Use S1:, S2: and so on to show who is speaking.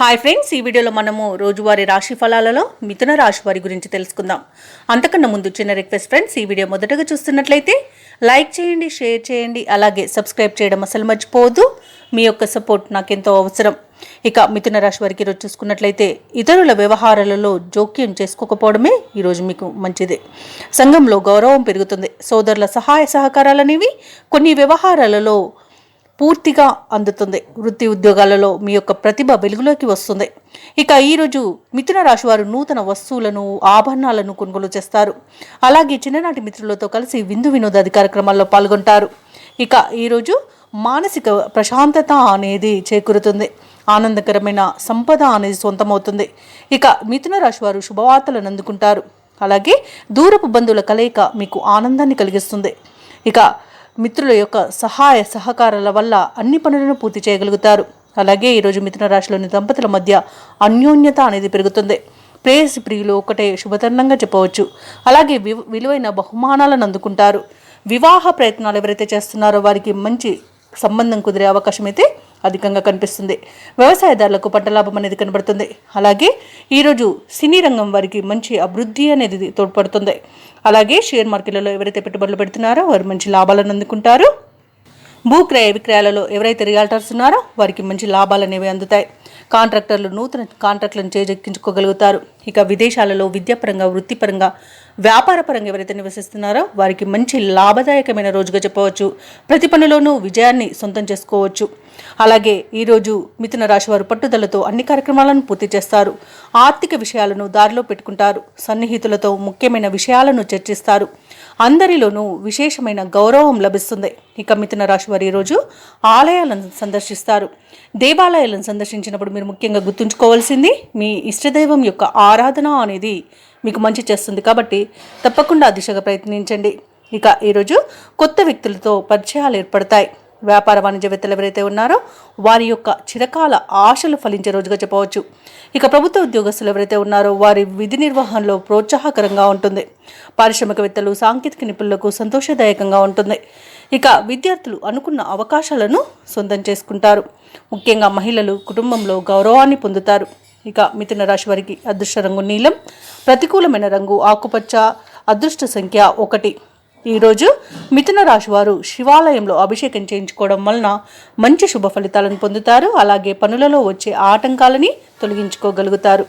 S1: Hi friends, ఈ వీడియోలో మనము రోజువారీ రాశి ఫలాలలో మిథున రాశి వారి గురించి తెలుసుకుందాం. అంతకన్నా ముందు చిన్న రిక్వెస్ట్ ఫ్రెండ్స్, ఈ వీడియో మొదటగా చూస్తున్నట్లయితే లైక్ చేయండి, షేర్ చేయండి, అలాగే సబ్స్క్రైబ్ చేయడం అసలు మర్చిపోవద్దు. మీ యొక్క సపోర్ట్ నాకెంతో అవసరం. ఇక మిథున రాశి వారికి ఈరోజు చూసుకున్నట్లయితే ఇతరుల వ్యవహారాలలో జోక్యం చేసుకోకపోవడమే ఈరోజు మీకు మంచిది. సంఘంలో గౌరవం పెరుగుతుంది. సోదరుల సహాయ సహకారాలనేవి కొన్ని వ్యవహారాలలో పూర్తిగా అందుతుంది. వృత్తి ఉద్యోగాలలో మీ యొక్క ప్రతిభ వెలుగులోకి వస్తుంది. ఇక ఈరోజు మిథున రాశి వారు నూతన వస్తువులను, ఆభరణాలను కొనుగోలు చేస్తారు. అలాగే చిన్ననాటి మిత్రులతో కలిసి విందు వినోదాది కార్యక్రమాల్లో పాల్గొంటారు. ఇక ఈరోజు మానసిక ప్రశాంతత అనేది చేకూరుతుంది. ఆనందకరమైన సంపద అనేది సొంతమవుతుంది. ఇక మిథున రాశి వారు శుభవార్తలను అందుకుంటారు. అలాగే దూరపు బంధువుల కలయిక మీకు ఆనందాన్ని కలిగిస్తుంది. ఇక మిత్రుల యొక్క సహాయ సహకారాల వల్ల అన్ని పనులను పూర్తి చేయగలుగుతారు. అలాగే ఈరోజు మిథున రాశిలోని దంపతుల మధ్య అన్యోన్యత అనేది పెరుగుతుంది. ప్రేయసి ప్రియులు ఒకటే శుభతరుణంగా చెప్పవచ్చు. అలాగే విలువైన బహుమానాలను అందుకుంటారు. వివాహ ప్రయత్నాలు ఎవరైతే చేస్తున్నారో వారికి మంచి సంబంధం కుదిరే అవకాశం అయితే అధికంగా కనిపిస్తుంది. వ్యవసాయదారులకు పంట లాభం అనేది కనబడుతుంది. అలాగే ఈరోజు సినీ రంగం వారికి మంచి అభివృద్ధి అనేది తోడ్పడుతుంది. అలాగే షేర్ మార్కెట్లలో ఎవరైతే పెట్టుబడులు పెడుతున్నారో వారు మంచి లాభాలను అందుకుంటారు. భూక్రయ విక్రయాలలో ఎవరైతే రియాల్టర్స్ ఉన్నారో వారికి మంచి లాభాలు అనేవి అందుతాయి. కాంట్రాక్టర్లు నూతన కాంట్రాక్టులను చేజెక్కించుకోగలుగుతారు. ఇక విదేశాలలో విద్యాపరంగా, వృత్తిపరంగా, వ్యాపారపరంగా ఎవరైతే నివసిస్తున్నారో వారికి మంచి లాభదాయకమైన రోజుగా చెప్పవచ్చు. ప్రతి పనిలోనూ విజయాన్ని సొంతం చేసుకోవచ్చు. అలాగే ఈరోజు మిథున రాశి వారు పట్టుదలతో అన్ని కార్యక్రమాలను పూర్తి చేస్తారు. ఆర్థిక విషయాలను దారిలో పెట్టుకుంటారు. సన్నిహితులతో ముఖ్యమైన విషయాలను చర్చిస్తారు. అందరిలోనూ విశేషమైన గౌరవం లభిస్తుంది. ఇక మిథున రాశి వారు ఈరోజు ఆలయాలను సందర్శిస్తారు. దేవాలయాలను సందర్శించినప్పుడు మీరు ముఖ్యంగా గుర్తుంచుకోవాల్సింది మీ ఇష్టదైవం యొక్క ఆరాధన అనేది మీకు మంచి చేస్తుంది. కాబట్టి తప్పకుండా ఆ దిశగా ప్రయత్నించండి. ఇక ఈరోజు కొత్త వ్యక్తులతో పరిచయాలు ఏర్పడతాయి. వ్యాపార వాణిజ్యవేత్తలు ఎవరైతే ఉన్నారో వారి యొక్క చిరకాల ఆశలు ఫలించే రోజుగా చెప్పవచ్చు. ఇక ప్రభుత్వ ఉద్యోగస్తులు ఎవరైతే ఉన్నారో వారి విధి నిర్వహణలో ప్రోత్సాహకరంగా ఉంటుంది. పారిశ్రామికవేత్తలు, సాంకేతిక నిపుణులకు సంతోషదాయకంగా ఉంటుంది. ఇక విద్యార్థులు అనుకున్న అవకాశాలను సొంతం చేసుకుంటారు. ముఖ్యంగా మహిళలు కుటుంబంలో గౌరవాన్ని పొందుతారు. ఇక మిథున రాశి వారికి అదృష్ట రంగు నీలం, ప్రతికూలమైన రంగు ఆకుపచ్చ, అదృష్ట సంఖ్య 1. ఈరోజు మిథున రాశి వారు శివాలయంలో అభిషేకం చేయించుకోవడం వలన మంచి శుభ ఫలితాలను పొందుతారు. అలాగే పనులలో వచ్చే ఆటంకాలని తొలగించుకోగలుగుతారు.